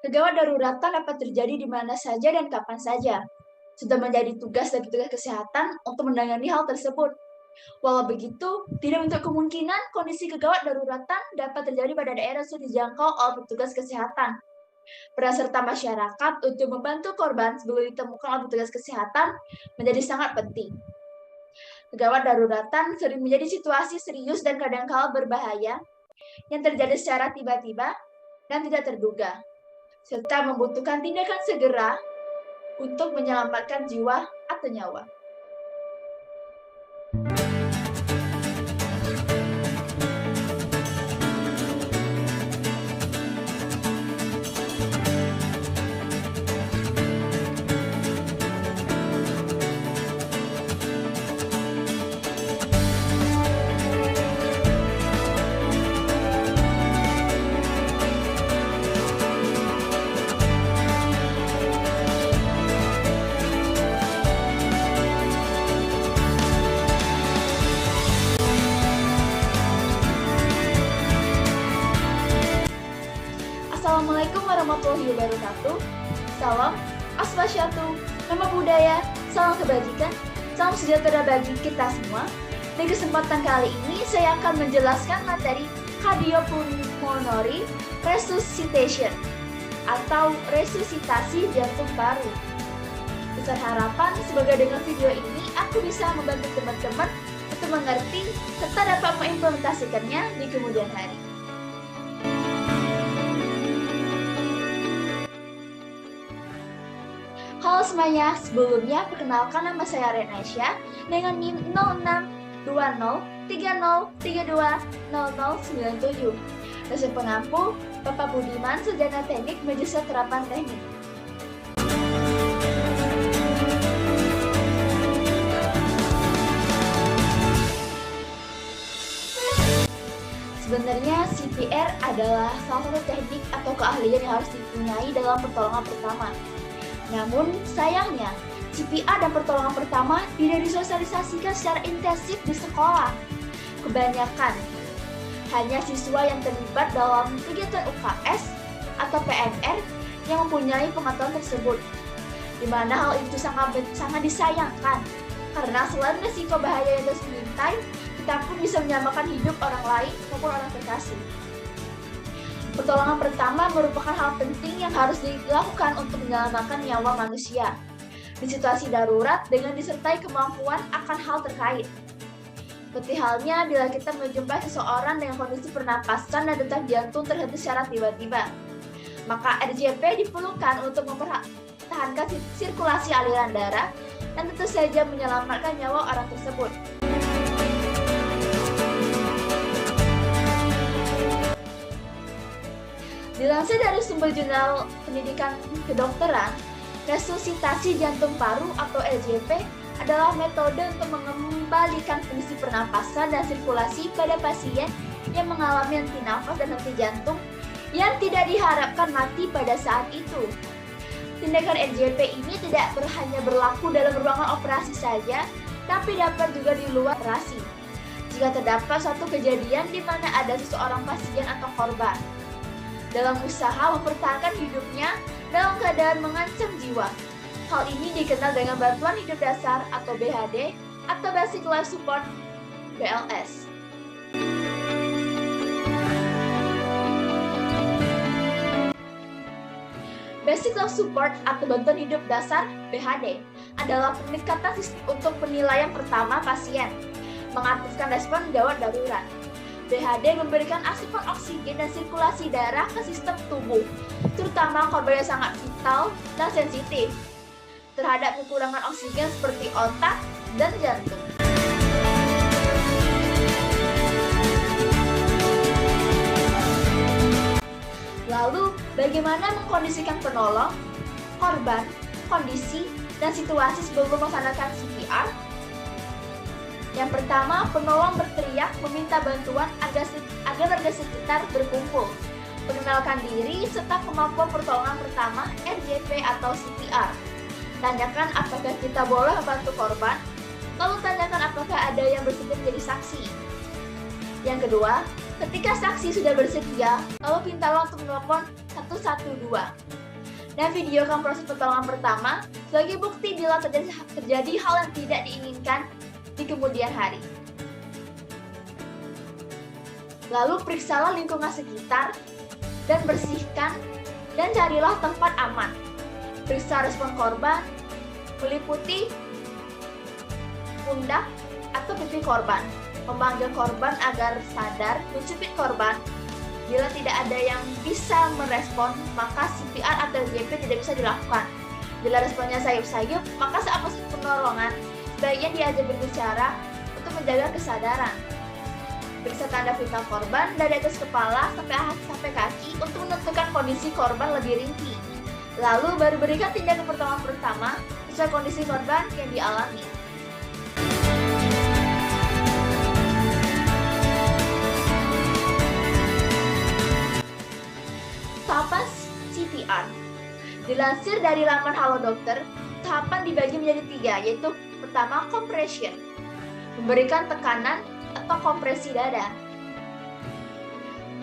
Kegawat daruratan dapat terjadi di mana saja dan kapan saja. Sudah menjadi tugas dari petugas kesehatan untuk menangani hal tersebut. Walau begitu, tidak untuk kemungkinan kondisi kegawat daruratan dapat terjadi pada daerah sulit dijangkau oleh petugas kesehatan. Peran serta masyarakat untuk membantu korban sebelum ditemukan oleh petugas kesehatan menjadi sangat penting. Kegawat daruratan sering menjadi situasi serius dan kadangkala berbahaya yang terjadi secara tiba-tiba dan tidak terduga, serta membutuhkan tindakan segera untuk menyelamatkan jiwa atau nyawa. Assalamualaikum warahmatullahi wabarakatuh. Salam Aswasyatu, nama budaya, salam kebajikan, salam sejahtera bagi kita semua. Di kesempatan kali ini saya akan menjelaskan materi cardiopulmonary resuscitation atau resusitasi jantung paru. Besar harapan semoga dengan video ini aku bisa membantu teman-teman untuk mengerti serta dapat mengimplementasikannya di kemudian hari. Halo semuanya, sebelumnya perkenalkan nama saya Renesha dengan NIM 062030320097. Dosen pengampu Bapak Budiman, Sarjana Teknik Majusa Terapan Teknik. Sebenarnya CPR adalah salah satu teknik atau keahlian yang harus dipunyai dalam pertolongan pertama. Namun, sayangnya, CPR dan pertolongan pertama tidak disosialisasikan secara intensif di sekolah. Kebanyakan hanya siswa yang terlibat dalam kegiatan UKS atau PNR yang mempunyai pengetahuan tersebut, di mana hal itu sangat disayangkan, karena selain risiko bahaya yang terus mengintai, kita pun bisa menyelamatkan hidup orang lain maupun orang terkasih. Pertolongan pertama merupakan hal penting yang harus dilakukan untuk menyelamatkan nyawa manusia di situasi darurat dengan disertai kemampuan akan hal terkait. Seperti halnya bila kita menjumpai seseorang dengan kondisi pernapasan dan detak jantung terhenti secara tiba-tiba, maka RJP diperlukan untuk mempertahankan sirkulasi aliran darah dan tentu saja menyelamatkan nyawa orang tersebut. Dilansir dari sumber jurnal pendidikan kedokteran, resusitasi jantung paru atau RJP adalah metode untuk mengembalikan fungsi pernapasan dan sirkulasi pada pasien yang mengalami henti nafas dan henti jantung yang tidak diharapkan mati pada saat itu. Tindakan RJP ini tidak hanya berlaku dalam ruangan operasi saja, tapi dapat juga di luar operasi. Jika terdapat suatu kejadian di mana ada seseorang pasien atau korban dalam usaha mempertahankan hidupnya dalam keadaan mengancam jiwa. Hal ini dikenal dengan bantuan hidup dasar atau BHD atau Basic Life Support BLS. Basic Life Support atau bantuan hidup dasar BHD adalah pendekatan sistem untuk penilaian pertama pasien, mengaktifkan respon gawat darurat. BHD memberikan asupan oksigen dan sirkulasi darah ke sistem tubuh, terutama korban yang sangat vital dan sensitif terhadap kekurangan oksigen seperti otak dan jantung. Lalu, bagaimana mengkondisikan penolong, korban, kondisi, dan situasi sebelum melaksanakan CPR? Yang pertama, penolong berteriak meminta bantuan agar warga sekitar berkumpul, mengenalkan diri, serta kemampuan pertolongan pertama RJP atau CPR. Tanyakan apakah kita boleh membantu korban, lalu tanyakan apakah ada yang bersedia menjadi saksi. Yang kedua, Ketika saksi sudah bersedia, lalu mintalah untuk menelpon 112 dan videokan proses pertolongan pertama sebagai bukti bila terjadi hal yang tidak diinginkan di kemudian hari. Lalu periksalah lingkungan sekitar dan bersihkan dan carilah tempat aman. Periksa respon korban, meliputi pundak atau pipi korban, memanggil korban agar sadar, mencubit korban. Bila tidak ada yang bisa merespon, maka CPR atau RJP tidak bisa dilakukan. Bila responnya sayup-sayup, maka saat proses penolongan, sebaiknya diajak berbicara untuk menjaga kesadaran. Periksa tanda vital korban dari atas kepala sampai kaki untuk menentukan kondisi korban lebih rinci. Lalu baru berikan tindakan pertolongan pertama sesuai kondisi korban yang dialami. Tahapan CPR. Dilansir dari laman Halo Dokter, tahapan dibagi menjadi 3, yaitu pertama compression, memberikan tekanan atau kompresi dada.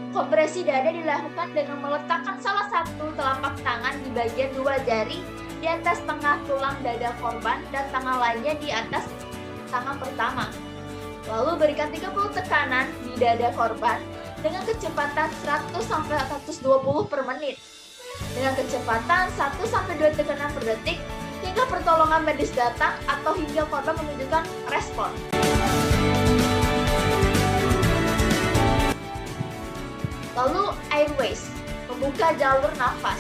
Kompresi dada dilakukan dengan meletakkan salah satu telapak tangan di bagian 2 jari di atas tengah tulang dada korban dan tangan lainnya di atas tangan pertama. Lalu berikan 30 tekanan di dada korban dengan kecepatan 100-120 per menit. Dengan kecepatan 1-2 tekanan per detik hingga pertolongan medis datang atau hingga korban menunjukkan respon. Lalu airways, membuka jalur nafas.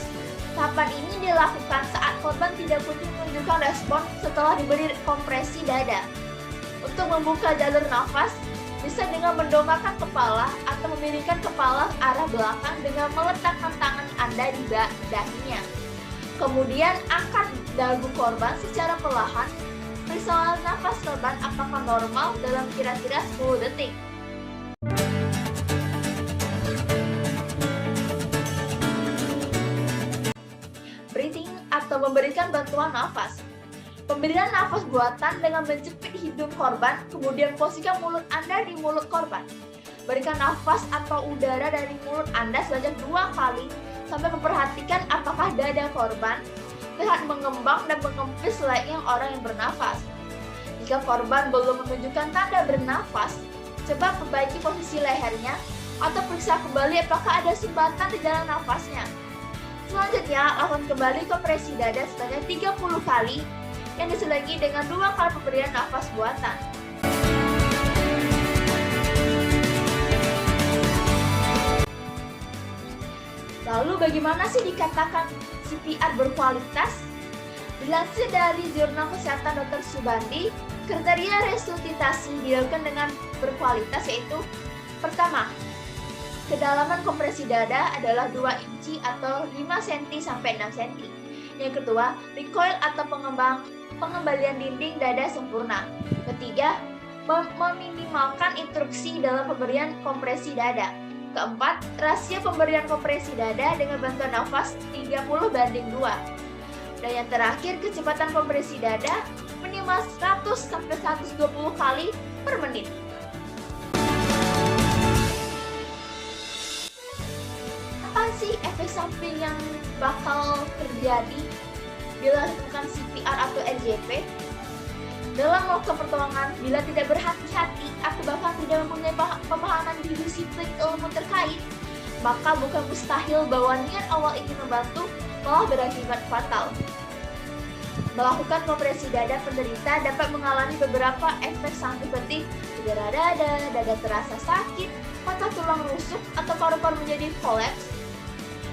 Tahapan ini dilakukan saat korban tidak kunjung menunjukkan respon setelah diberi kompresi dada. Untuk membuka jalur nafas, bisa dengan mendongakkan kepala atau memiringkan kepala ke arah belakang dengan meletakkan tangan Anda di dahinya. Kemudian angkat dagu korban secara perlahan. Periksa nafas korban apakah normal dalam kira-kira 10 detik. Breathing atau memberikan bantuan nafas. Pemberian nafas buatan dengan menjepit hidung korban, kemudian posisikan mulut Anda di mulut korban. Berikan nafas atau udara dari mulut Anda sebanyak 2 kali sampai memperhatikan apakah dada korban terlihat mengembang dan mengempis layaknya orang yang bernafas. Jika korban belum menunjukkan tanda bernafas, coba perbaiki posisi lehernya atau periksa kembali apakah ada sumbatan di jalan nafasnya. Selanjutnya, lakukan kembali kompresi dada sebanyak 30 kali yang diselingi dengan 2 kali pemberian nafas buatan. Lalu bagaimana sih dikatakan CPR berkualitas? Dilansir dari Jurnal Kesehatan Dr. Subandi, kriteria resusitasi dilakukan dengan berkualitas yaitu: pertama, kedalaman kompresi dada adalah 2 inci atau 5 cm sampai 6 cm. Yang kedua, recoil atau pengembalian dinding dada sempurna. Ketiga, meminimalkan interupsi dalam pemberian kompresi dada. Keempat, rasio pemberian kompresi dada dengan bantuan nafas 30:2. Dan yang terakhir, kecepatan kompresi dada minimal 100-120 kali per menit. Apa sih efek samping yang bakal terjadi bila lakukan CPR atau RJP? Dalam melakukan pertolongan, bila tidak berhati-hati atau bahkan tidak mempunyai pemahaman di disiplin ilmu terkait, maka bukan mustahil bahwa niat awal ingin membantu malah berakibat fatal. Melakukan kompresi dada penderita dapat mengalami beberapa efek samping seperti cedera dada terasa sakit, patah tulang rusuk, atau paru-paru menjadi kolaps.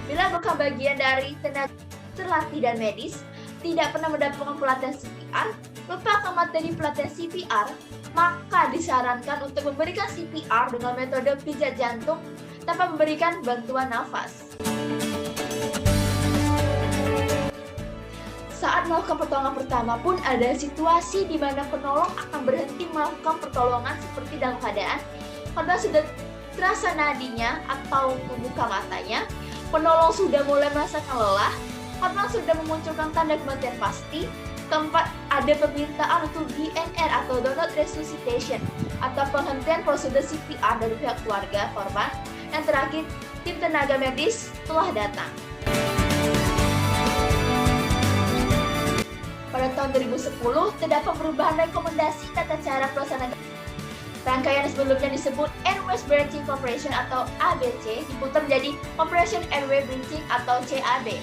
Bila bukan bagian dari tenaga terlatih dan medis, tidak pernah mendapatkan pelatihan CPR, lupakan materi pelatihan CPR, maka disarankan untuk memberikan CPR dengan metode pijat jantung tanpa memberikan bantuan nafas. Saat melakukan pertolongan pertama pun ada situasi di mana penolong akan berhenti melakukan pertolongan seperti dalam keadaan korban sudah terasa nadinya atau membuka matanya, penolong sudah mulai merasakan lelah, korban sudah memunculkan tanda kematian pasti, Keempat, ada permintaan untuk DNR atau Donor Resuscitation atau penghentian prosedur CPR dari pihak keluarga korban. Yang terakhir, tim tenaga medis telah datang. Pada tahun 2010, terdapat perubahan rekomendasi tata cara pelaksanaan. Rangkaian sebelumnya disebut Airways Bridging Corporation atau ABC diputar menjadi Operation Airway Bridging atau CAB.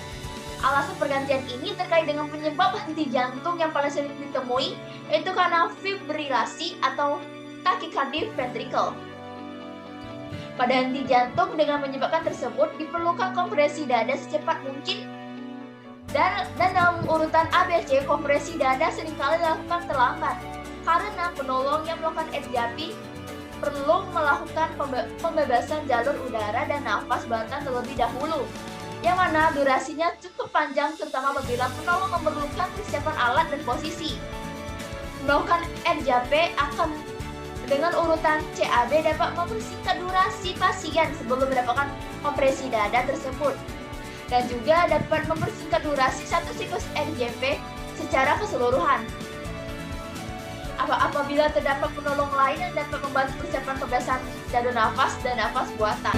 Alasan pergantian ini terkait dengan penyebab henti jantung yang paling sering ditemui, yaitu karena fibrilasi atau tachycardia ventricle. Pada henti jantung dengan menyebabkan tersebut diperlukan kompresi dada secepat mungkin, dan dalam urutan ABC kompresi dada seringkali dilakukan terlambat karena penolong yang melakukan RJP perlu melakukan pembebasan jalur udara dan nafas buatan terlebih dahulu, yang mana durasinya cukup panjang terutama apabila penolong memerlukan persiapan alat dan posisi. Melakukan RJP akan dengan urutan CAB dapat mempersingkat durasi pasien sebelum mendapatkan kompresi dada tersebut, dan juga dapat mempersingkat durasi satu siklus RJP secara keseluruhan. Apabila terdapat penolong lain yang dapat membantu persiapan pembebasan jalur nafas dan nafas buatan.